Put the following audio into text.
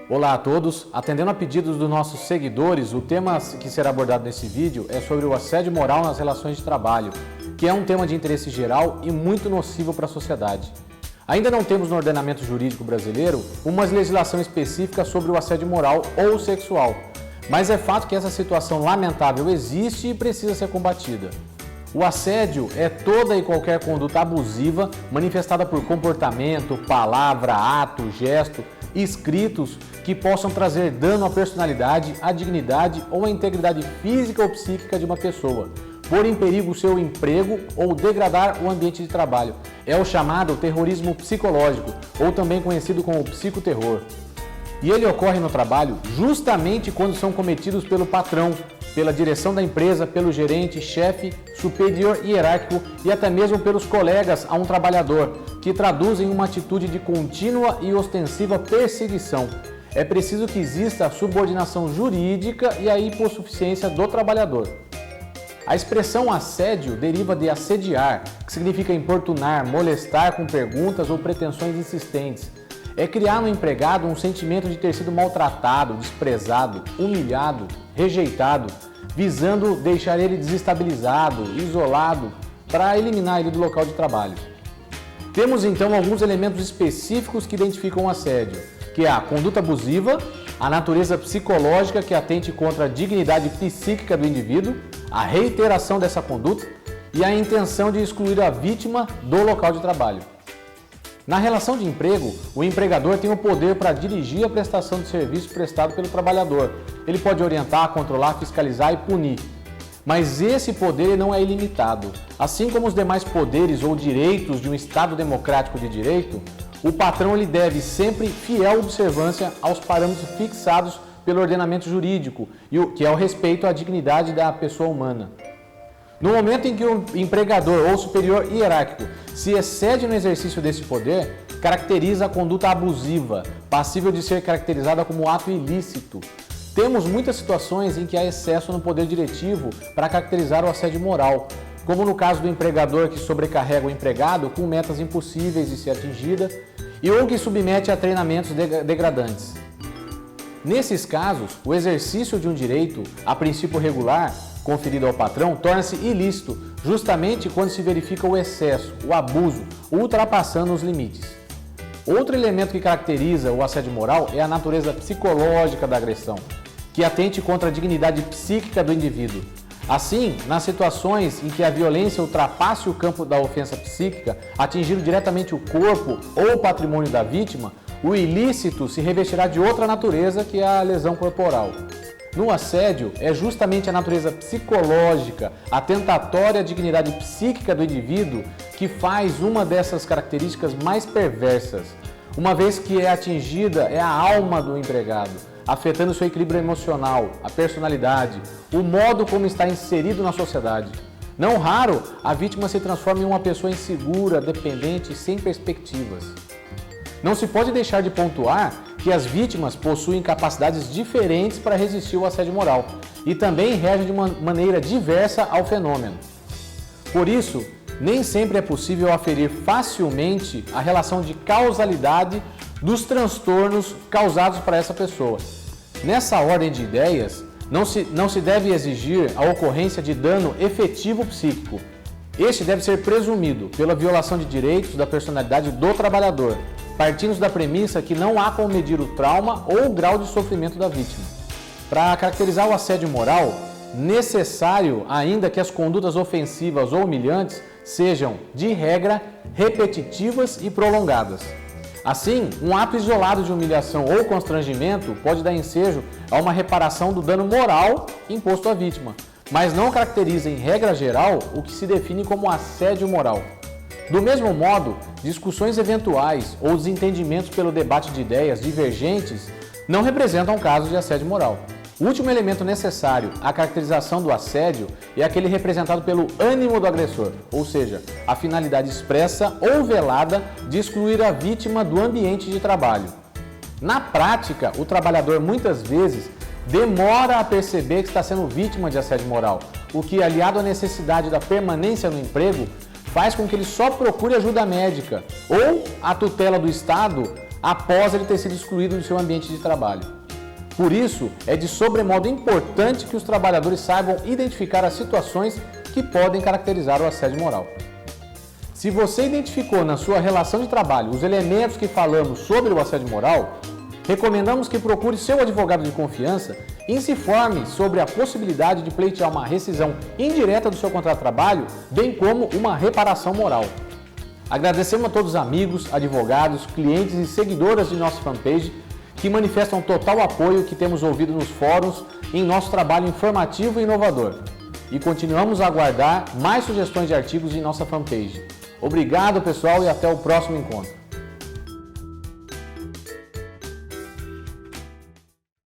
Olá a todos, atendendo a pedidos dos nossos seguidores, o tema que será abordado nesse vídeo é sobre o assédio moral nas relações de trabalho, que é um tema de interesse geral e muito nocivo para a sociedade. Ainda não temos no ordenamento jurídico brasileiro uma legislação específica sobre o assédio moral ou sexual, mas é fato que essa situação lamentável existe e precisa ser combatida. O assédio é toda e qualquer conduta abusiva manifestada por comportamento, palavra, ato, gesto, escritos que possam trazer dano à personalidade, à dignidade ou à integridade física ou psíquica de uma pessoa, pôr em perigo o seu emprego ou degradar o ambiente de trabalho. É o chamado terrorismo psicológico, ou também conhecido como psicoterror. E ele ocorre no trabalho justamente quando são cometidos pelo patrão, pela direção da empresa, pelo gerente, chefe, superior hierárquico e até mesmo pelos colegas a um trabalhador, que traduzem uma atitude de contínua e ostensiva perseguição. É preciso que exista a subordinação jurídica e a hipossuficiência do trabalhador. A expressão assédio deriva de assediar, que significa importunar, molestar com perguntas ou pretensões insistentes. É criar no empregado um sentimento de ter sido maltratado, desprezado, humilhado, rejeitado, visando deixar ele desestabilizado, isolado, para eliminar ele do local de trabalho. Temos então alguns elementos específicos que identificam o assédio, que é a conduta abusiva, a natureza psicológica que atente contra a dignidade psíquica do indivíduo, a reiteração dessa conduta e a intenção de excluir a vítima do local de trabalho. Na relação de emprego, o empregador tem o poder para dirigir a prestação de serviço prestado pelo trabalhador. Ele pode orientar, controlar, fiscalizar e punir. Mas esse poder não é ilimitado. Assim como os demais poderes ou direitos de um Estado democrático de direito, o patrão ele deve sempre fiel observância aos parâmetros fixados pelo ordenamento jurídico, que é o respeito à dignidade da pessoa humana. No momento em que o empregador ou superior hierárquico se excede no exercício desse poder, caracteriza a conduta abusiva, passível de ser caracterizada como ato ilícito. Temos muitas situações em que há excesso no poder diretivo para caracterizar o assédio moral, como no caso do empregador que sobrecarrega o empregado com metas impossíveis de ser atingida ou que submete a treinamentos degradantes. Nesses casos, o exercício de um direito, a princípio regular, conferido ao patrão, torna-se ilícito, justamente quando se verifica o excesso, o abuso, ultrapassando os limites. Outro elemento que caracteriza o assédio moral é a natureza psicológica da agressão, que atente contra a dignidade psíquica do indivíduo. Assim, nas situações em que a violência ultrapasse o campo da ofensa psíquica, atingindo diretamente o corpo ou o patrimônio da vítima, o ilícito se revestirá de outra natureza, que é a lesão corporal. No assédio, é justamente a natureza psicológica, atentatória à dignidade psíquica do indivíduo, que faz uma dessas características mais perversas, uma vez que é atingida é a alma do empregado, afetando seu equilíbrio emocional, a personalidade, o modo como está inserido na sociedade. Não raro, a vítima se transforma em uma pessoa insegura, dependente e sem perspectivas. Não se pode deixar de pontuar que as vítimas possuem capacidades diferentes para resistir ao assédio moral e também reagem de uma maneira diversa ao fenômeno. Por isso, nem sempre é possível aferir facilmente a relação de causalidade dos transtornos causados para essa pessoa. Nessa ordem de ideias, não se deve exigir a ocorrência de dano efetivo psíquico. Este deve ser presumido pela violação de direitos da personalidade do trabalhador, partindo da premissa que não há como medir o trauma ou o grau de sofrimento da vítima. Para caracterizar o assédio moral, necessário ainda que as condutas ofensivas ou humilhantes sejam, de regra, repetitivas e prolongadas. Assim, um ato isolado de humilhação ou constrangimento pode dar ensejo a uma reparação do dano moral imposto à vítima, mas não caracteriza, em regra geral, o que se define como assédio moral. Do mesmo modo, discussões eventuais ou desentendimentos pelo debate de ideias divergentes não representam casos de assédio moral. O último elemento necessário à caracterização do assédio é aquele representado pelo ânimo do agressor, ou seja, a finalidade expressa ou velada de excluir a vítima do ambiente de trabalho. Na prática, o trabalhador muitas vezes demora a perceber que está sendo vítima de assédio moral, o que, aliado à necessidade da permanência no emprego, faz com que ele só procure ajuda médica ou a tutela do Estado após ele ter sido excluído do seu ambiente de trabalho. Por isso, é de sobremodo importante que os trabalhadores saibam identificar as situações que podem caracterizar o assédio moral. Se você identificou na sua relação de trabalho os elementos que falamos sobre o assédio moral, recomendamos que procure seu advogado de confiança e se informe sobre a possibilidade de pleitear uma rescisão indireta do seu contrato de trabalho, bem como uma reparação moral. Agradecemos a todos os amigos, advogados, clientes e seguidoras de nossa fanpage que manifestam total apoio que temos ouvido nos fóruns em nosso trabalho informativo e inovador. E continuamos a aguardar mais sugestões de artigos em nossa fanpage. Obrigado, pessoal, e até o próximo encontro.